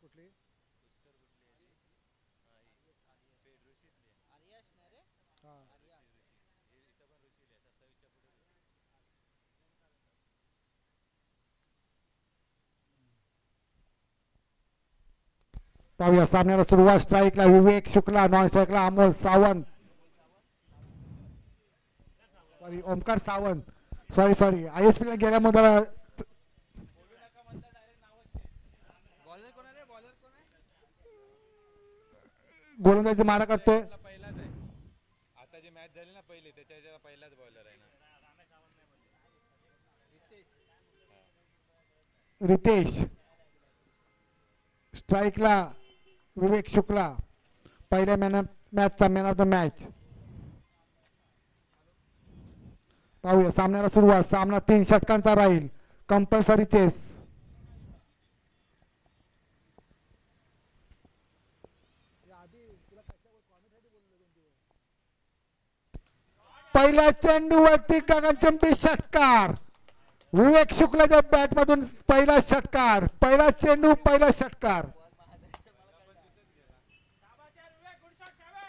कुठली? हा. पाहूया सामन्याला सुरुवात. स्ट्राईकला विवेक शुक्ला, नॉन स्ट्राईकला Amol Sawant, sorry Omkar Sawant, sorry sorry ISP ला गेल्यामुळे जरा गोलंदाजी मारा करतोय. पहिलाच आहे. आता जी मॅच झाली ना पहिली त्याच्या पहिलाच बॉलर आहे ना. रितेश, स्ट्राईकला विवेक शुक्ला, पहिल्या मॅचचा मॅन ऑफ द मॅच. पाहूया सामन्याला सुरुवात. सामना 3 षटकांचा राहील. Compulsory chess. पहिल्या चेंडूवरती गगनचुंबी षटकार. विवेक शुक्लाच्या बॅट मधून पहिला षटकार, पहिला चेंडू, पहिला षटकार.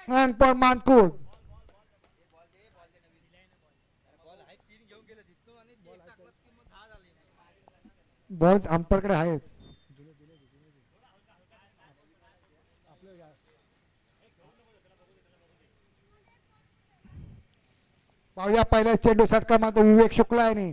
मानकूर बॉल अंपरकडे आहेत. पाहूया पहिल्या चेंडू षटकार मात्र विवेक शुक्ला यांनी.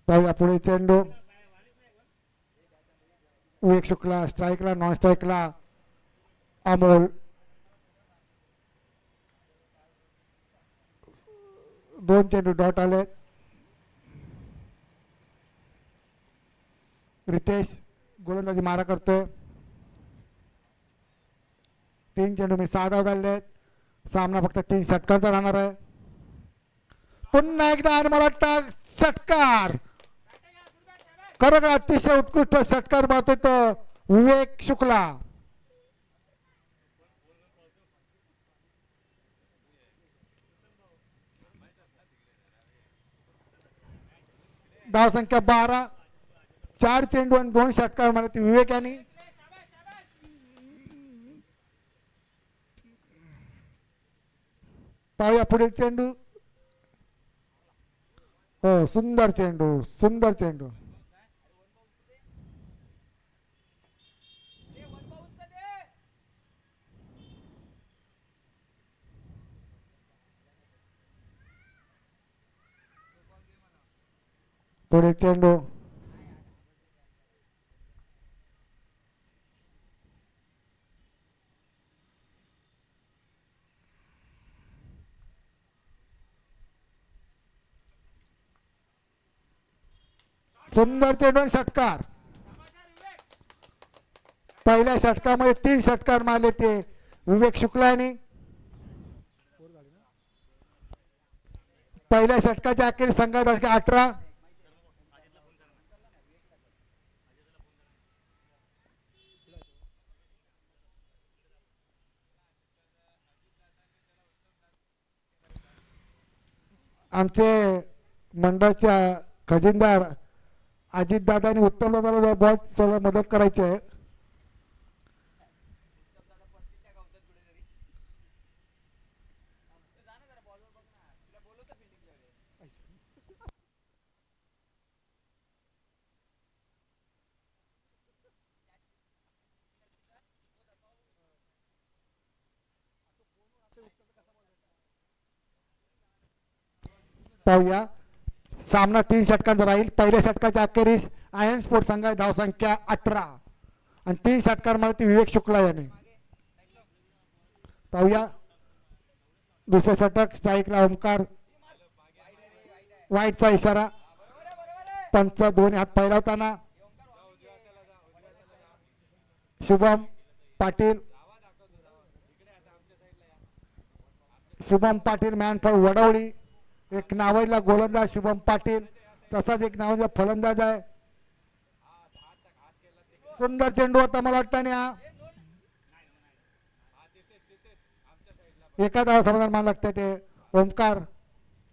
पाहूया पुढे चेंडू. विवेक शुक्ला स्ट्राईकला, नॉन स्ट्राईकला अमोल. दोन चेंडू डॉट आले. रितेश गोलंदाजी मारा करतोय. 3 चेंडू मी 6 धाव झाले. सामना फक्त 3 षटकांचा राहणार आहे. पुन्हा एकदा आणि मला वाटतं षटकार. खरोखर अतिशय उत्कृष्ट षटकार मारतोय तो विवेक शुक्ला. धाव संख्या 12. 4 चेंडू आणि 2 षटकार मारले विवेक यांनी. पाहूया पुढील चेंडू. हो सुंदर चेंडू, सुंदर चेंडू. पुढे चेंडू. सुंदर चेंडू षटकार. पहिल्या षटकामध्ये 3 षटकार मारले ते विवेक शुक्ला यांनी. पहिल्या षटकाच्या अखेर संघात 18. आमचे मंडळाच्या खजिनदार अजितदादा आणि उत्तमदादाला बहुत मदत करायची आहे. पाहूया सामना 3 षटकांचा राहील. पहिल्या षटकाच्या अखेरीस आयन स्पोर्ट संघ धाव संख्या 18 आणि 3 षटकार मारते विवेक शुक्ला यांनी. पाहूया दुसरे षटक. स्ट्राईकला ओमकार. वाईटचा इशारा. पंच दोन्ही हात फैलावताना. शुभम पाटील. Shubham Patil man for Vadvali. एक नावाईला गोलंदाज शुभम पाटील. तसाच एक नावाचा फलंदाज आहे. सुंदर चेंडू होता मला वाटतं आणि हा एका धाव समाधान मान लागते ते ओमकार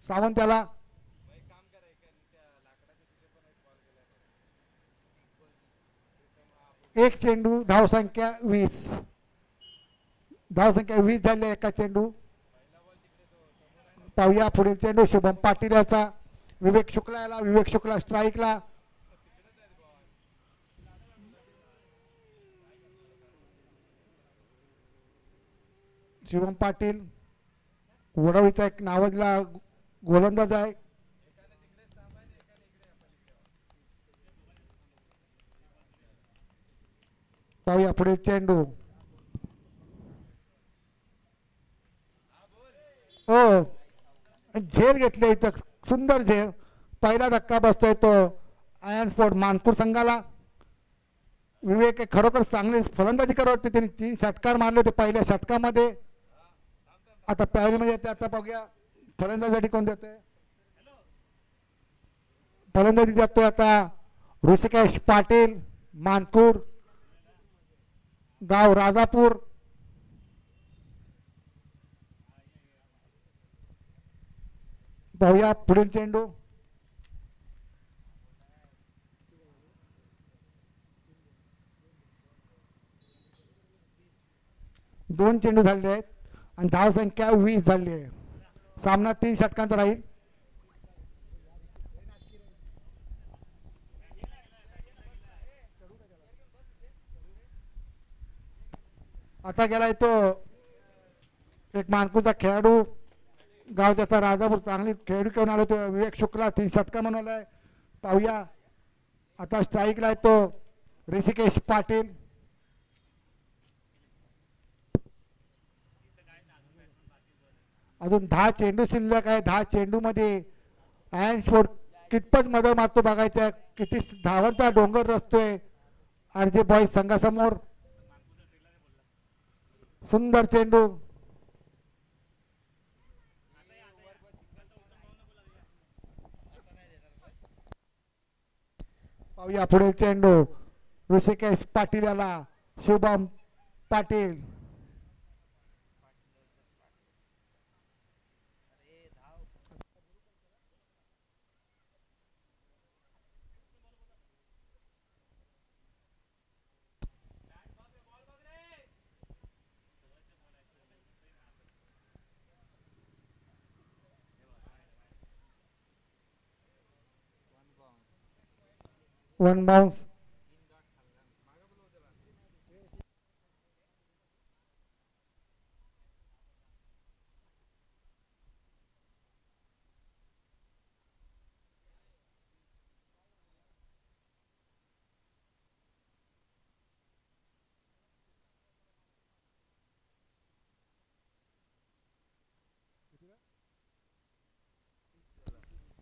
सावंत त्याला. एक चेंडू धाव संख्या 20. धाव संख्या 20 झाली एका चेंडू. पाहूया पुढील चेंडू शुभम पाटील याचा. विवेक शुक्ला याला. विवेक शुक्ला स्ट्राईकला. शिवम पाटील वडवळीचा एक नावाजला गोलंदाज आहे. पाहूया पुढे चेंडू. हो झेल घेतले इथं सुंदर झेल. पहिला धक्का बसतोय तो आयर्न स्पोर्ट मानपूर संघाला. विवेक खरोखर चांगली फलंदाजी करत होते. त्यांनी 3 षटकार मारले होते पहिल्या षटकामध्ये. आता पहिलीमध्ये येते. आता बघूया फलंदाजीसाठी कोण देते. फलंदाजी देतोय आता ऋषिकेश पाटील मानपूर गाव राजापूर. पाहूया पुढील चेंडू. दोन चेंडू झाले आहेत आणि धाव संख्या 20 झाली आहे. सामना 3 षटकांचा राहील. आता गेलाय तो एक मानपूरचा खेळाडू गाव त्याचा राजापूर. चांगली खेळाडू घेऊन आलो तो विवेक शुक्ला. 3 षटका म्हणवलाय. पाहूया आता स्ट्राईकला आहे तो ऋषिकेश पाटील. अजून 10 चेंडू शिल्लक आहे. 10 चेंडू मध्ये आयर्न स्पोर्ट कितपत मदत मारतो बघायचं. किती धावांचा डोंगर रचतोय आरजे बॉईज संघासमोर. सुंदर चेंडू. पाहूया पुढे चेंडू ऋषिकेश पाटील याला. शुभम पाटील. One bounce.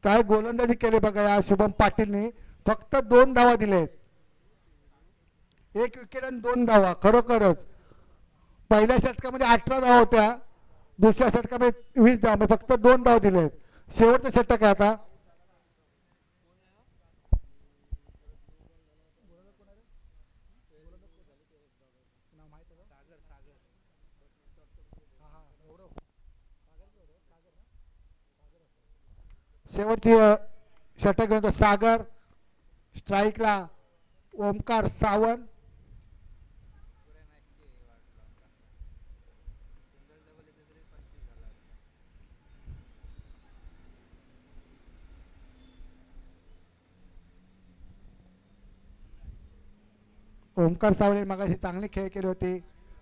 काय गोलंदाजी केली बघा या शुभम पाटीलने. फक्त 2 धावा दिलेत. 1 विकेट आणि 2 धावा. खरोखरच पहिल्या षटकामध्ये 18 धावा होत्या. दुसऱ्या षटकामध्ये 20 धावा. फक्त 2 धावा दिलेत. शेवटचं षटक आहे आता. शेवटची षटक घेऊन सागर. स्ट्राईकला ओमकार सावंत. ओमकार सावंत मगाशी चांगली खेळ केली होती.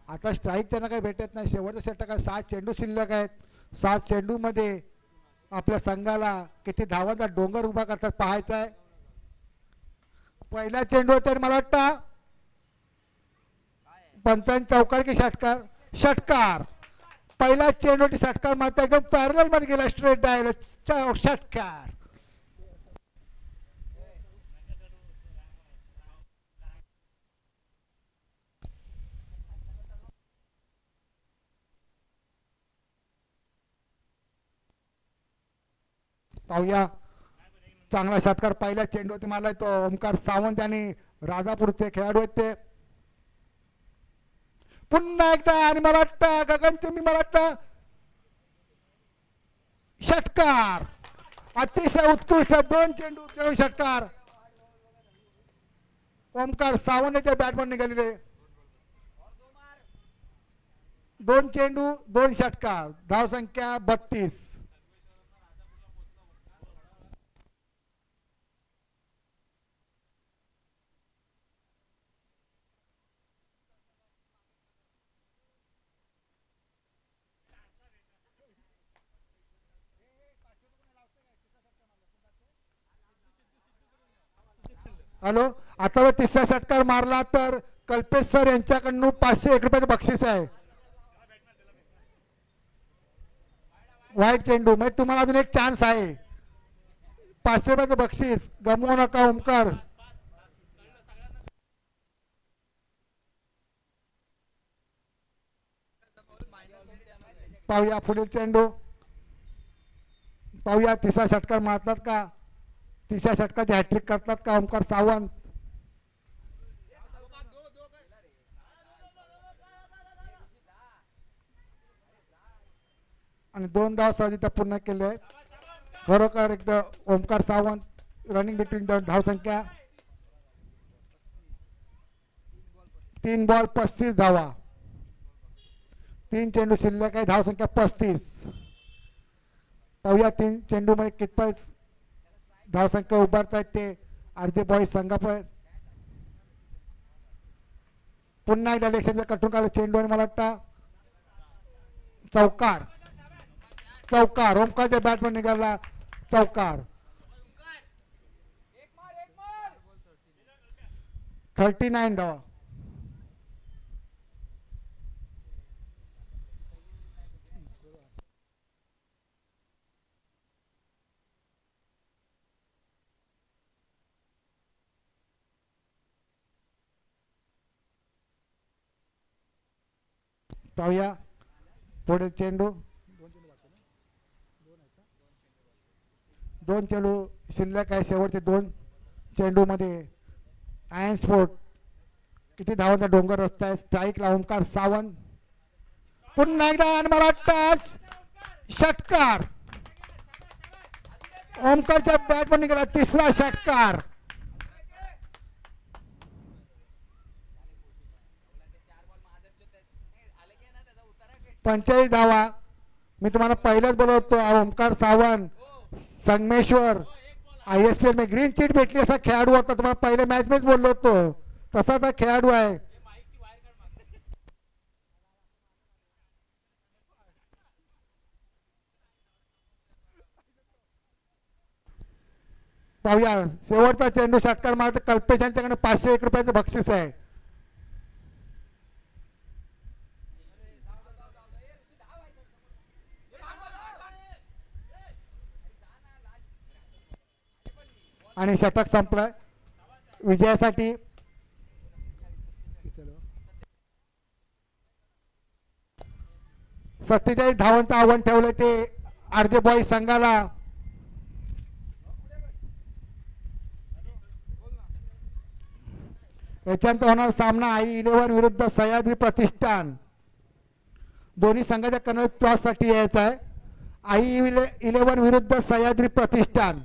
आता स्ट्राईक त्यांना काही भेटत नाही. शेवटचं षटक आहे. 7 चेंडू शिल्लक आहेत. 7 चेंडू मध्ये आपल्या संघाला किती धावांचा डोंगर उभा करतात पाहायचा आहे. पहिला चेंडू तर मला वाटतं 55 चौकार की षटकार. षटकार. पहिला चेंडू षटकार मारता एकदम पॅरल मध्ये गेला. स्ट्रेट डायरेक्ट षटकार. पाहूया चांगला षटकार पहिल्या चेंडूवरती मारलाय तो ओमकार सावंत आणि राजापूरचे खेळाडू आहेत ते. पुन्हा एकदा आणि मला वाटतं गगनचंबी मला वाटतं षटकार. अतिशय उत्कृष्ट 2 चेंडू षटकार ओमकार सावंतच्या बॅटमन निघालेले. 2 चेंडू 2 षटकार. धावसंख्या 32. हॅलो, आता जर तिसरा षटकार मारला तर कल्पेश सर यांच्याकडून 501 रुपयाचं बक्षीस आहे. वाईट चेंडू म्हणजे तुम्हाला अजून एक चान्स आहे. 500 रुपयाचं बक्षीस गमवू नका ओमकार. पाहूया पुढील चेंडू. पाहूया तिसरा षटकार मारतात का. तिसऱ्या षटकाची हॅट्रिक करतात का ओमकार सावंत. आणि 2 धाव सहजिता पूर्ण केले आहेत. खरोखर एकदा ओमकार सावंत रनिंग बिटवीन धावसंख्या 3 बॉल 35 धावा. 3 चेंडू शिल्लक आहे. धावसंख्या 35. पाहूया 3 चेंडू मध्ये कितपत धावसंख्या उभारतायत ते आरजे बॉईज संघापर. पुन्हा एकदा इलेक्शनचा कटून काढलं चेंडू आणि मला वाटतं चौकार. चौकार ओमकारच्या बॅटवर निघाला चौकार. 39 धावा. पाहूया पुढे चेंडू. 2 चेंडू शिल्लक आहे. शेवटचे 2 चेंडू मध्ये आयन स्पोर्ट किती धावांचा डोंगर रस्ता आहे. स्ट्राईकला ओमकार सावंत. पुन्हा एकदा आणि मला वाटतं षटकार. ओमकारच्या बॅटवर निघाला तिसरा षटकार. 45 धावा. मी तुम्हाला पहिलाच बोलवतो ओमकार सावंत संगमेश्वर ISPL में ग्रीन चिट भेटली असा खेळाडू होता. तुम्हाला पहिले मॅच मध्येच बोललो होतो तसाच हा खेळाडू आहे. पाहूया शेवटचा चेंडू षटकार मारत कल्पेश यांच्याकडे 501 रुपयाचं बक्षीस आहे. आणि षटक संपलं. विजयासाठी 47 धावांचं आव्हान ठेवलं ते आरजे बॉईज संघाला. याच्यानंतर होणार सामना I11 विरुद्ध सह्याद्री प्रतिष्ठान. दोन्ही संघाच्या कन्नड टॉस साठी यायचा आहे. I11 विरुद्ध सह्याद्री प्रतिष्ठान.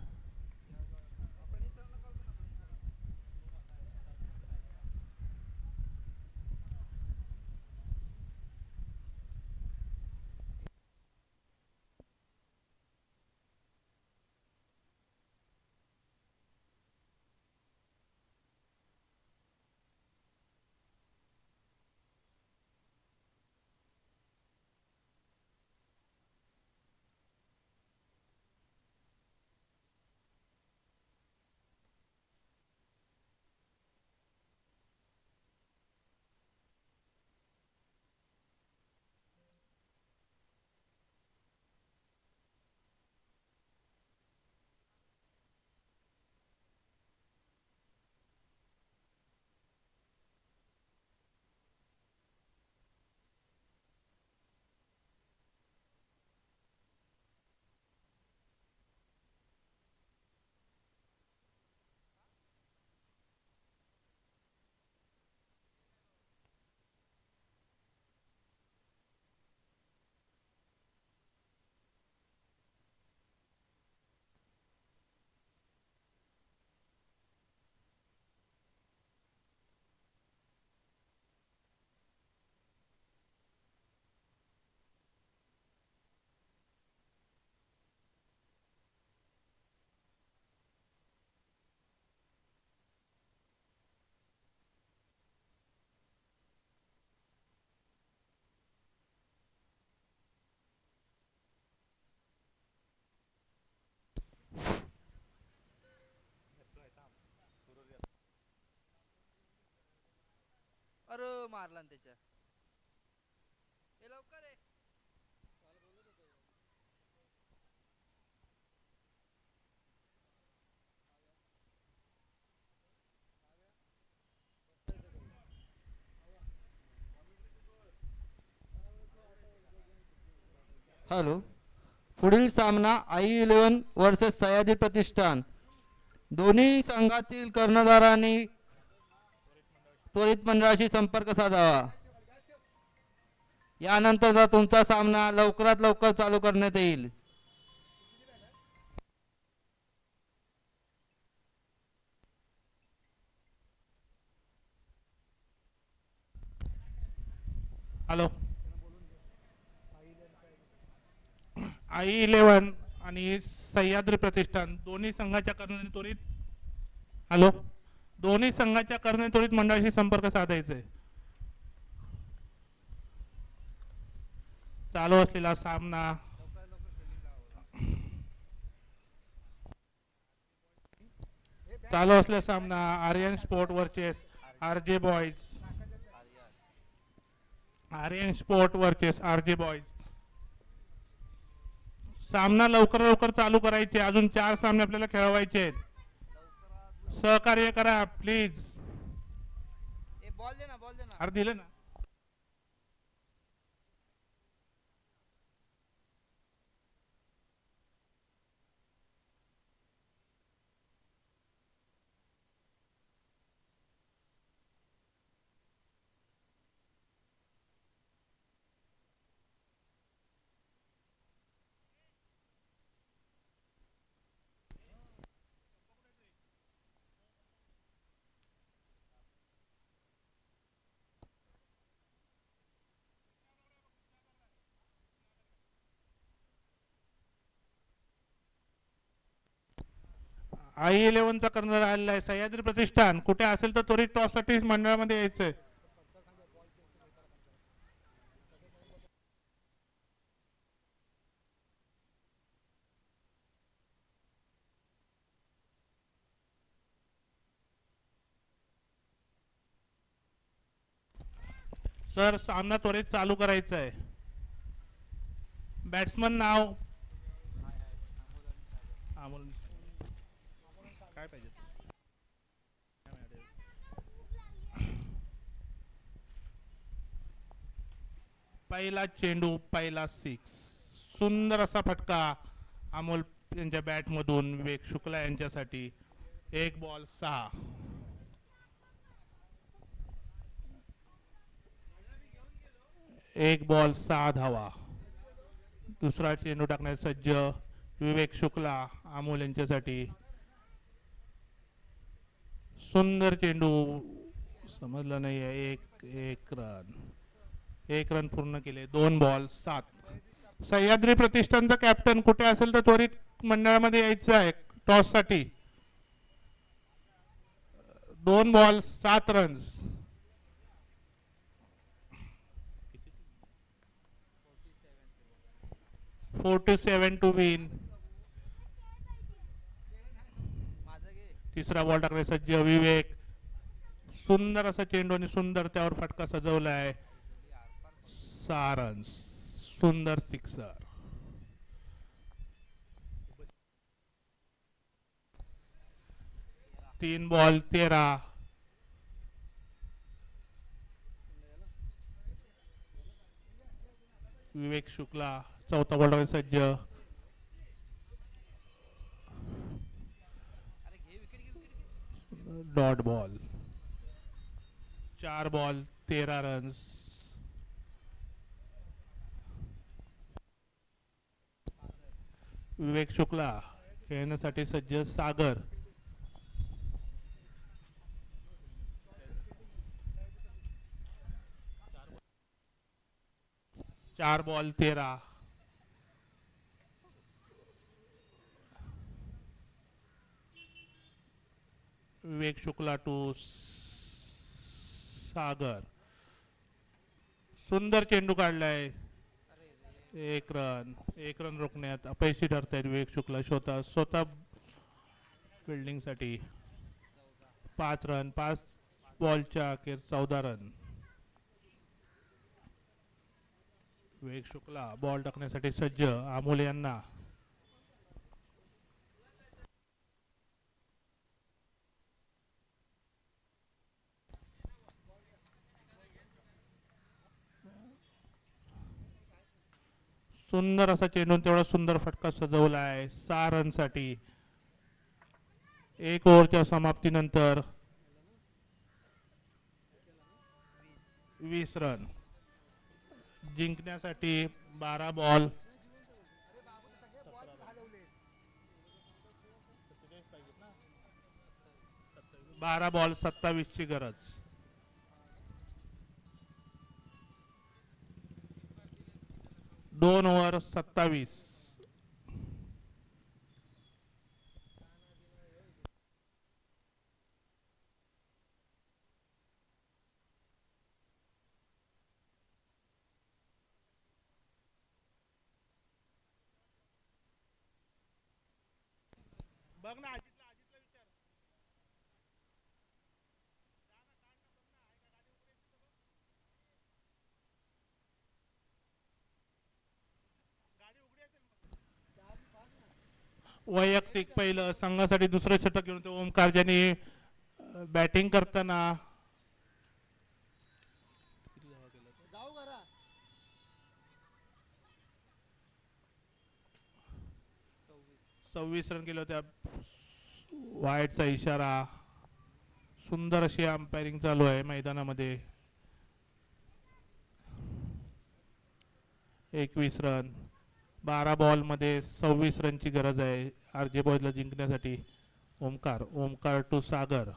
अरे मारला ना त्याच्या. हे लवकर आहे. हॅलो. पुढील सामना आई 11 वर्सेस सह्याद्री प्रतिष्ठान. दोन्ही संघातील कर्णधारांनी त्वरित मंडळाशी संपर्क साधावा. यानंतरचा तुमचा सामना लवकरात लवकर चालू करण्यात येईल. हॅलो. आई 11 आणि सह्याद्री प्रतिष्ठान दोन्ही संघाच्या कर्णधारांनी त्वरित हॅलो दोन्ही संघाच्या कर्णधारांनी त्वरित मंडळाशी संपर्क साधायचा आहे. चालू असलेला सामना Aryan sport versus RJ boys. Aryan sport versus RJ boys. सामना लवकर लवकर चालू करायचे. अजून 4 सामने आपल्याला खेळवायचे आहेत. सहकार्य करा प्लीज. ए बॉल दे ना, बॉल दे ना. अरे दिलं ना. आई 11 चा कर्णधार आलेला आहे. सह्याद्री प्रतिष्ठान कुठे असेल तर त्वरित टॉस साठी मंडळामध्ये यायचंय. सर सामना त्वरित चालू करायचा आहे. बॅट्समन नाव अमोल. काय पाहिजे पहिला चेंडू, पहिला 6. सुंदर असा फटका अमोल यांच्या बॅट मधून विवेक शुक्ला यांच्यासाठी. 1 बॉल 6. एक बॉल 6 धावा. दुसरा चेंडू टाकण्यास सज्ज विवेक शुक्ला अमोल यांच्यासाठी. सुंदर चेंडू. समजलं नाही आहे. एक रन पूर्ण केले. 2 बॉल 7. सह्याद्री प्रतिष्ठानचा कॅप्टन कुठे असेल तर त्वरित मंडळामध्ये यायचं आहे टॉस साठी. 2 बॉल 7 रन्स. 47 to win. तिसरा बॉल टाकले सज्ज विवेक. सुंदर असा चेंडू आणि सुंदर त्यावर फटका सजवलाय. 6 रन्स. सुंदर सिक्सर. तीन बॉल 13. विवेक शुक्ला चौथा बॉल टाकले सज्ज. Dot ball. 4 ball 13 runs. Vivek Shukla खेळण्यासाठी सज्ज सागर. 4 बॉल 13. विवेक शुक्ला टू सागर. सुंदर चेंडू काढलाय. 1 रन रोखण्यात अपयशी ठरतायत विवेक शुक्ला. स्वतः फिल्डिंग साठी. 5 रन. 5 बॉलच्या अखेर 14 रन. विवेक शुक्ला बॉल टाकण्यासाठी सज्ज. अमोल यांना सुंदर असा चेंडू तेवढा सुंदर फटका सजवला आहे 6 रनसाठी. 1 ओव्हरच्या समाप्तीनंतर 20 रन. जिंकण्यासाठी 12 बॉल 27 ची गरज. दोन ओव्हर 27. बघ ना अजितला विचार. वैयक्तिक पहिलं संघासाठी दुसरं षटक घेऊन तो ओमकार ज्यांनी बॅटिंग करताना 26 रन केले होते. वाईटचा इशारा. सुंदर अशी अंपायरिंग चालू आहे मैदानामध्ये. 21 रन 12 बॉल मध्ये 26 रनची गरज आहे आरजे बॉयजला जिंकण्यासाठी. ओमकार टू सागर.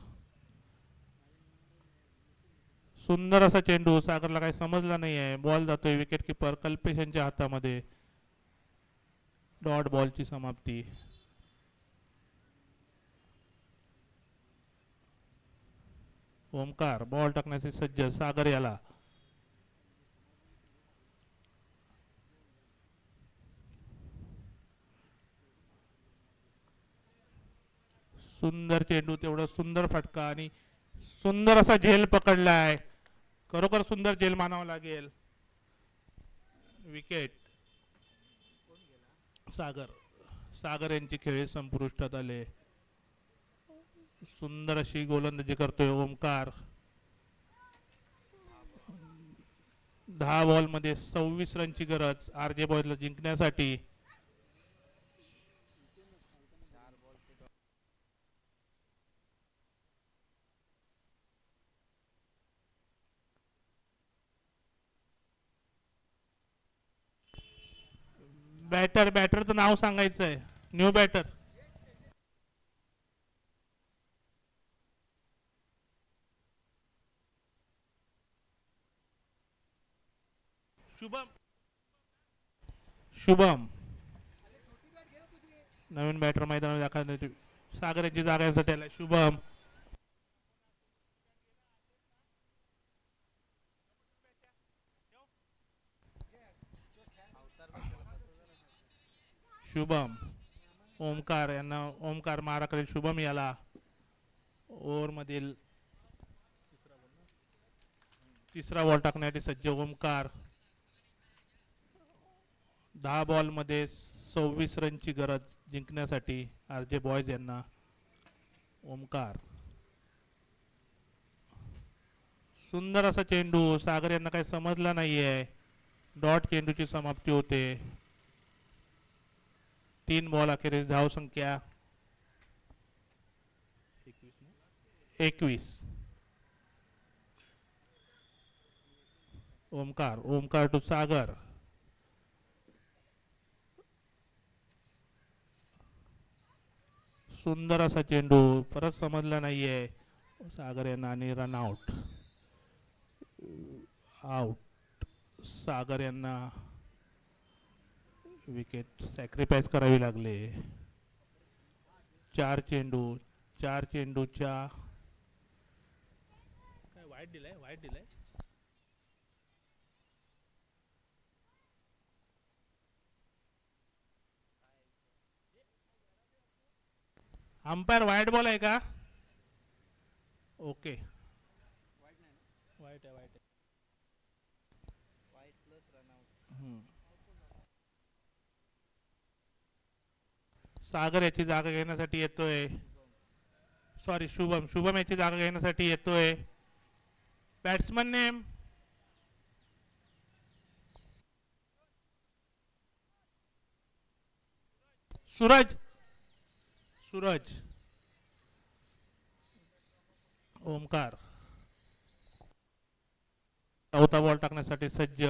सुंदर असा चेंडू. सागरला काही समजला नाही आहे. बॉल जातोय विकेट किपर कल्पेश यांच्या हातामध्ये. डॉट बॉलची समाप्ती. ओमकार बॉल टाकण्याचे सज्ज. सागर याला सुंदर चेंडू तेवढा सुंदर फटका आणि सुंदर असा झेल पकडलाय. खरोखर सुंदर झेल मानावा लागेल. विकेट. सागर यांची खेळी संपुष्टात आले. सुंदर अशी गोलंदाजी करतोय ओमकार. 10 बॉल मध्ये 26 रनची गरज आरजे बॉयजला जिंकण्यासाठी. बॅटरचं नाव सांगायचंय. New batter Shubham. नवीन बॅटर मैदानावर दाखल. सागर यांची जागा यासाठी शुभम. ओमकार मारा करेल. शुभम याला ओव्हर मधील तिसरा बॉल टाकण्यासाठी सज्ज ओमकार. 10 बॉल मध्ये 26 रनची गरज जिंकण्यासाठी आरजे बॉयज यांना. ओमकार. सुंदर असा चेंडू. सागर यांना काही समजला नाहीये. डॉट चेंडूची समाप्ती होते. 3 बॉल अखेरीस धाव संख्या 21. ओमकार टू सागर. सुंदर असा चेंडू परत समजला नाहीये सागर यांना आणि रन आउट. सागर यांना विकेट सॅक्रिफाईस करावी लागले. 4 चेंडूच्या काय वाईट दिलाय. अंपायर वाईट बॉल आहे का? ओके वाईट आहे. वाईट प्लस रन आउट. सागर याची जागा घेण्यासाठी येतोय. सॉरी, शुभम याची जागा घेण्यासाठी येतोय. Batsman name Suraj. ओमकार चौथा बॉल टाकण्यासाठी सज्ज.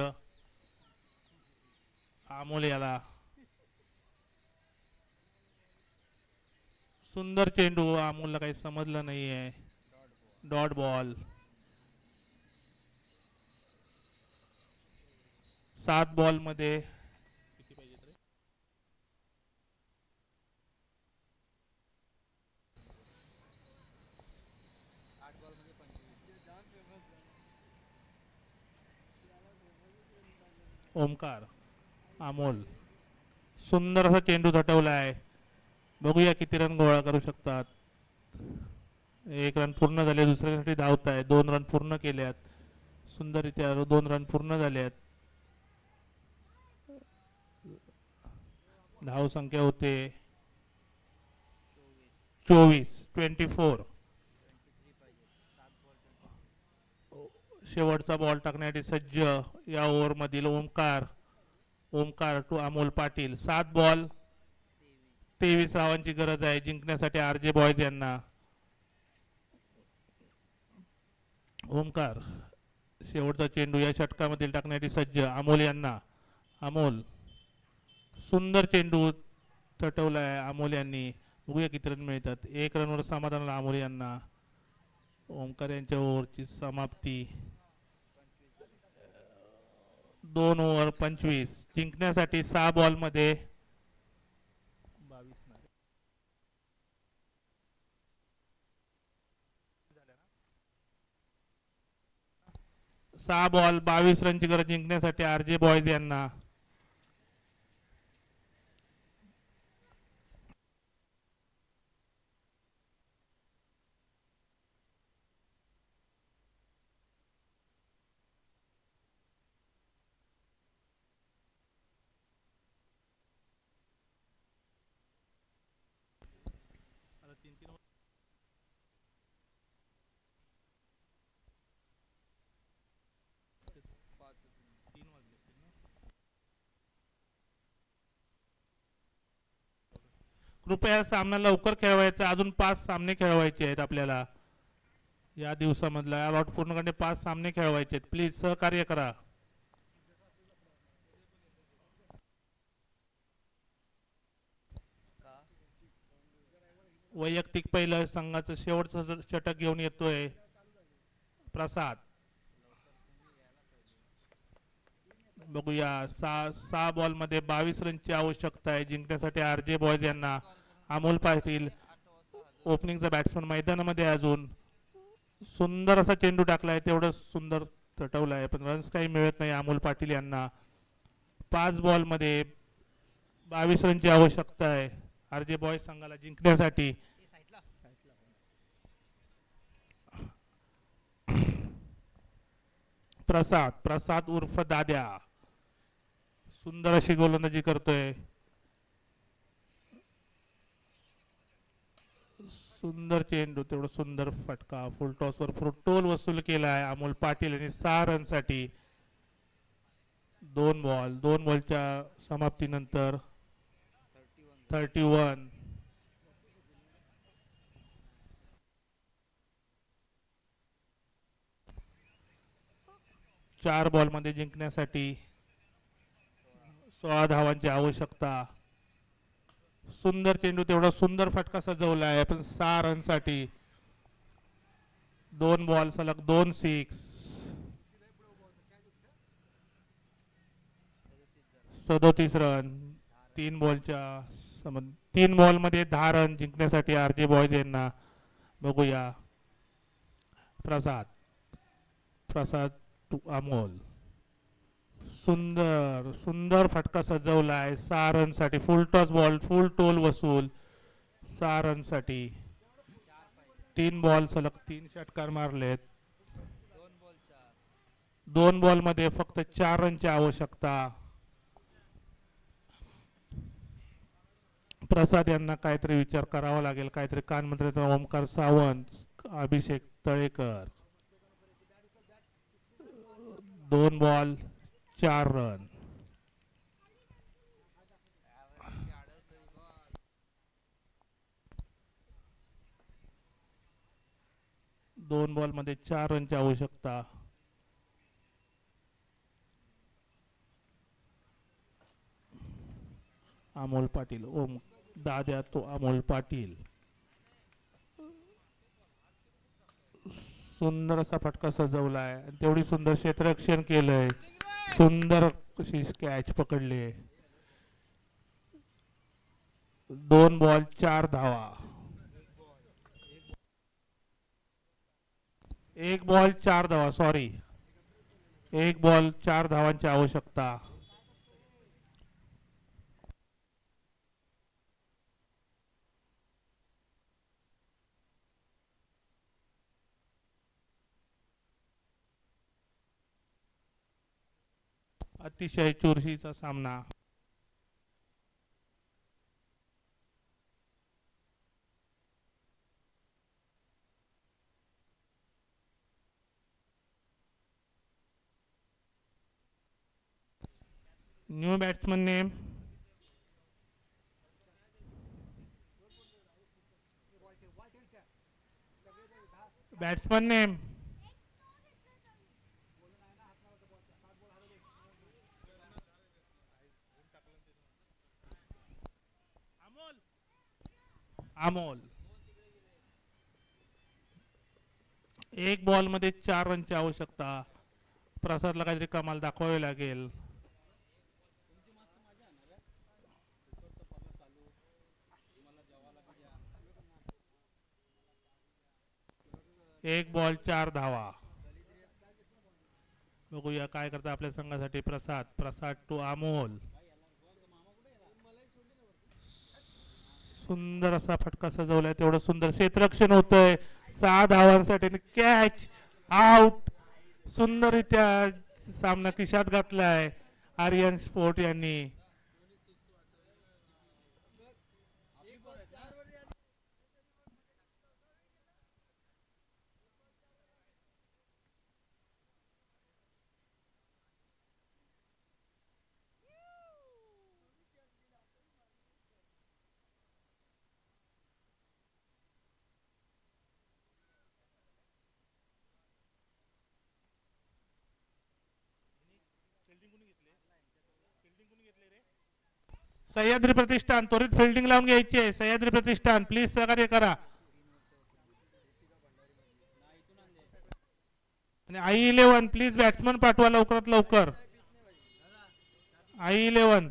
अमोल याला सुंदर चेंडू. अमोलला काही समजलं नाहीये. Dot ball. 7 बॉल मध्ये किती पाहिजेत रे? ओमकार, अमोल सुंदर असा चेंडू झटवलाय. बघूया किती रन गोळा करू शकतात. 1 रन पूर्ण झाले. दुसऱ्यासाठी धावत आहे. 2 रन पूर्ण केल्यात. सुंदररित्या 2 रन पूर्ण झाल्यात. धाव संख्या होते 24. शेवटचा बॉल टाकण्यासाठी सज्ज या ओव्हर मधील ओमकार टू अमोल पाटील. 7 बॉल 23 धावांची गरज आहे जिंकण्यासाठी आरजे बॉयज यांना. ओमकार शेवटचा चेंडू या षटकामधील टाकण्यासाठी सज्ज अमोल यांना. अमोल सुंदर चेंडू तटवलाय अमोल यांनी. बघूया किती रन मिळतात. 1 रनवर समाधान अमोल यांना. ओमकार यांच्या ओव्हरची समाप्ती. 2 ओव्हर 25. जिंकण्यासाठी 6 बॉल मध्ये 6 बॉल 22 रनची गरज जिंकण्यासाठी आरजे बॉयज यांना. कृपया सामना लवकर खेळवायचा. अजून 5 सामने खेळवायचे आहेत आपल्याला या दिवसामधला. लॉट पूर्ण करणे 5 सामने खेळवायचे आहेत. प्लीज सहकार्य करा. वैयक्तिक पहिलं संघाचं शेवटचं षटक घेऊन येतोय प्रसाद. बघूया 6 बॉल मध्ये 22 रनची आवश्यकता आहे जिंकण्यासाठी आरजे बॉयज यांना. अमोल पाटील ओपनिंगचा बॅट्समन मैदानामध्ये. अजून सुंदर असा चेंडू टाकलाय. तेवढं सुंदर तटवलाय पण रन्स काही मिळत नाही अमोल पाटील यांना. 5 बॉल मध्ये 22 रनची आवश्यकता आहे आरजे बॉयज संघाला जिंकण्यासाठी. प्रसाद उर्फ दाद्या सुंदर अशी गोलंदाजी करतोय. सुंदर चेंडू. तेवढं सुंदर फटका. फुल टॉस वर टोल वसूल केलाय अमोल पाटील यांनी 6 रन साठी. 2 बॉलच्या समाप्तीनंतर 31. 4 बॉल मध्ये जिंकण्यासाठी 16 धावांची आवश्यकता. सुंदर चेंडू. तेवढा सुंदर फटका सजवला आहे पण 6 रन साठी. 2 बॉल सलग 2 6. 37 रन. 3 बॉल मध्ये 10 रन जिंकण्यासाठी आरजे बॉयज यांना. बघूया प्रसाद टू अमोल. सुंदर फटका सजवलाय 6 रन साठी. फुल टॉस बॉल फुल टोल वसूल 6 रन साठी. 3 बॉल सलग 3 षटकार मारलेत. 2 बॉल मध्ये फक्त 4 रनची आवश्यकता. प्रसाद यांना काहीतरी विचार करावा लागेल, काहीतरी कानमंत्री ओमकार सावंत, अभिषेक तळेकर. 2 ball 4 run. दोन बॉल मध्ये 4 रनची आवश्यकता. अमोल पाटील, ओम दाद्या तो अमोल पाटील. सुंदर असा फटका सजवलाय, तेवढी सुंदर क्षेत्ररक्षण केलंय, सुंदर अशी कॅच पकडली. 2 बॉल 4 धावा. 1 बॉल 4 धावा, सॉरी 1 बॉल 4 धावांची आवश्यकता. अतिशय चुरशीचा सामना. New batsman name batsman name Amol. 1 ball मध्ये 4 रनची आवश्यकता. प्रसादला काहीतरी कमाल दाखवावी लागेल. एक बॉल 4 धावा. बघूया काय करता आपल्या संघासाठी प्रसाद. प्रसाद टू अमोल. सुंदर असा फटका सजवलाय, तेवढं सुंदर क्षेत्ररक्षण होतंय. 6 धावांसाठी कॅच आउट. सुंदररित्या सामना खिशात घातलाय आर्यन स्पोर्ट यांनी. सह्याद्री प्रतिष्ठान त्वरित फिल्डिंग लावून घ्यायची आहे. सह्याद्री प्रतिष्ठान प्लीज सहकार्य करा. आणि आई 11 प्लीज बॅट्समन पाठवा लवकरात लवकर. आई 11